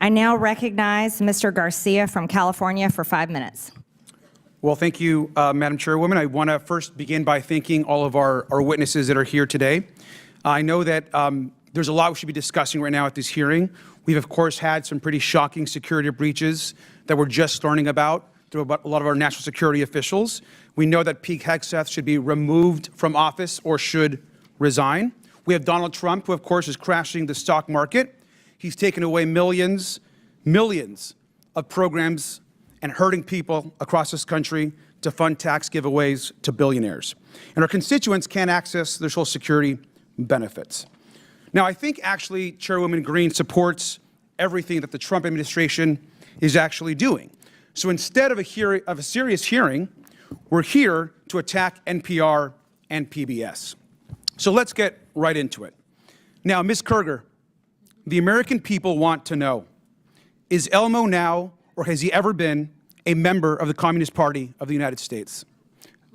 I now recognize Mr. Garcia from California for 5 minutes. Well, thank you, Madam Chairwoman. I want to first begin by thanking all of our witnesses that are here today. I know that there's a lot we should be discussing right now at this hearing. We've, of course, had some pretty shocking security breaches that we're just learning about through a lot of our national security officials. We know that Pete Hegseth should be removed from office or should resign. We have Donald Trump, who, of course, is crashing the stock market. He's taken away millions of programs and hurting people across this country to fund tax giveaways to billionaires. And our constituents can't access their Social Security benefits. Now, I think actually Chairwoman Green supports everything that the Trump administration is actually doing. So instead of a serious hearing, we're here to attack NPR and PBS. So let's get right into it. Now, Ms. Kerger, the American people want to know, is Elmo now, or has he ever been, a member of the Communist Party of the United States?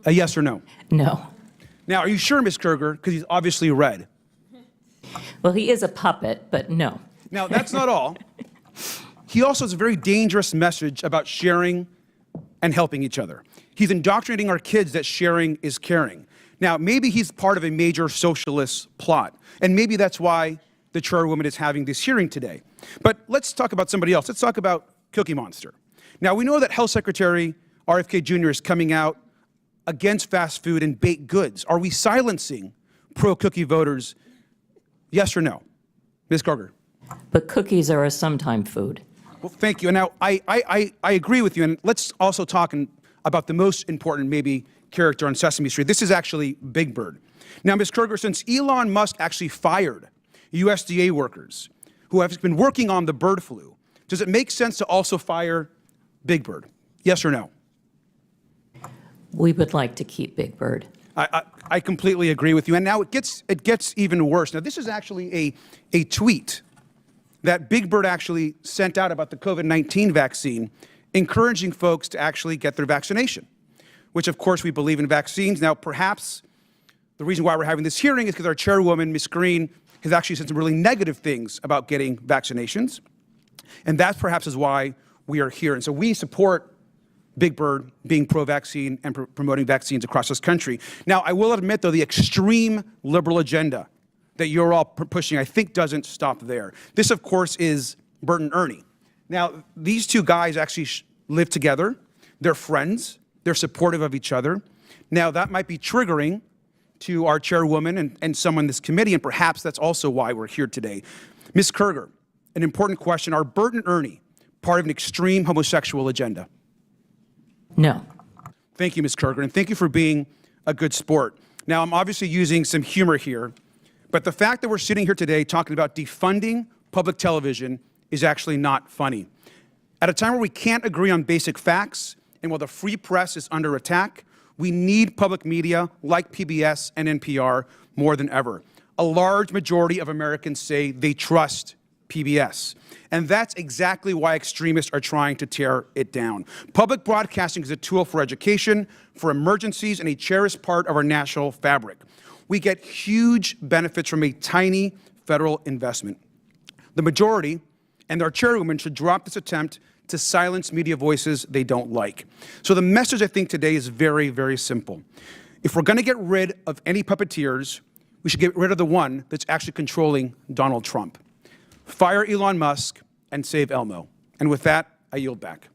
A yes or no? No. Now, are you sure, Ms. Kerger? Because he's obviously red. Well, he is a puppet, but no. Now, that's not all. He also has a very dangerous message about sharing and helping each other. He's indoctrinating our kids that sharing is caring. Now, maybe he's part of a major socialist plot, and maybe that's why the Chairwoman is having this hearing today. But let's talk about somebody else. Let's talk about Cookie Monster. Now, we know that Health Secretary RFK Jr. is coming out against fast food and baked goods. Are we silencing pro-cookie voters? Yes or no? Ms. Kerger? But cookies are a sometime food. Well, thank you. And now, I agree with you. And let's also talk about the most important, maybe, character on Sesame Street. This is actually Big Bird. Now, Ms. Kerger, since Elon Musk actually fired USDA workers who have been working on the bird flu, does it make sense to also fire Big Bird? Yes or no? We would like to keep Big Bird. I completely agree with you. And now it gets even worse. Now, this is actually a tweet that Big Bird actually sent out about the COVID-19 vaccine, encouraging folks to actually get their vaccination, which, of course, we believe in vaccines. Now, perhaps the reason why we're having this hearing is because our chairwoman, Ms. Green, has actually said some really negative things about getting vaccinations. And that perhaps is why we are here. And so we support Big Bird being pro-vaccine and promoting vaccines across this country. Now, I will admit, though, the extreme liberal agenda that you're all pushing, I think, doesn't stop there. This, of course, is Bert and Ernie. Now, these two guys actually live together. They're friends. They're supportive of each other. Now, that might be triggering to our chairwoman and some on this committee, and perhaps that's also why we're here today. Ms. Kerger, an important question. Are Bert and Ernie part of an extreme homosexual agenda? No. Thank you, Ms. Kerger, and thank you for being a good sport. Now, I'm obviously using some humor here, but the fact that we're sitting here today talking about defunding public television is actually not funny. At a time where we can't agree on basic facts, and while the free press is under attack, we need public media like PBS and NPR more than ever. A large majority of Americans say they trust PBS. And that's exactly why extremists are trying to tear it down. Public broadcasting is a tool for education, for emergencies, and a cherished part of our national fabric. We get huge benefits from a tiny federal investment. The majority and our chairwoman should drop this attempt to silence media voices they don't like. So the message, I think, today is very, very simple. If we're going to get rid of any puppeteers, we should get rid of the one that's actually controlling Donald Trump. Fire Elon Musk and save Elmo. And with that, I yield back.